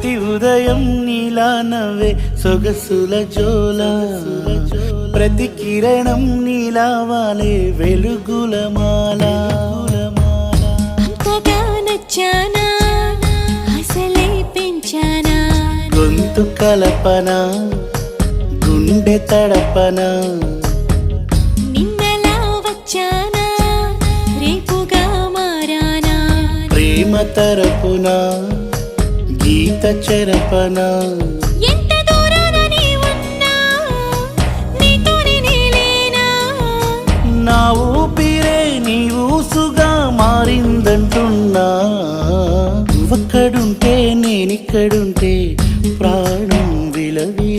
ప్రతి ఉదయం నీలా నవ్వే సొగసుల జోల ప్రతి కిరణం నీలా వాలే వెలుగుల మాల అంతగా నచ్చానా అసలే పెంచానా గొంతు కలపన గుండె తడపన నిన్నలా వచ్చానా రేపుగా మారానా ప్రేమ తరపున గీత చెరపన ఎంత దూరాన నీ ఉన్నా నీతోనే నేలేనా నా ఊపిరే నీ ఊసుగా మారిందంటున్నా నువ్వక్కడుంటే నేనిక్కడుంటే ప్రాణం విలవి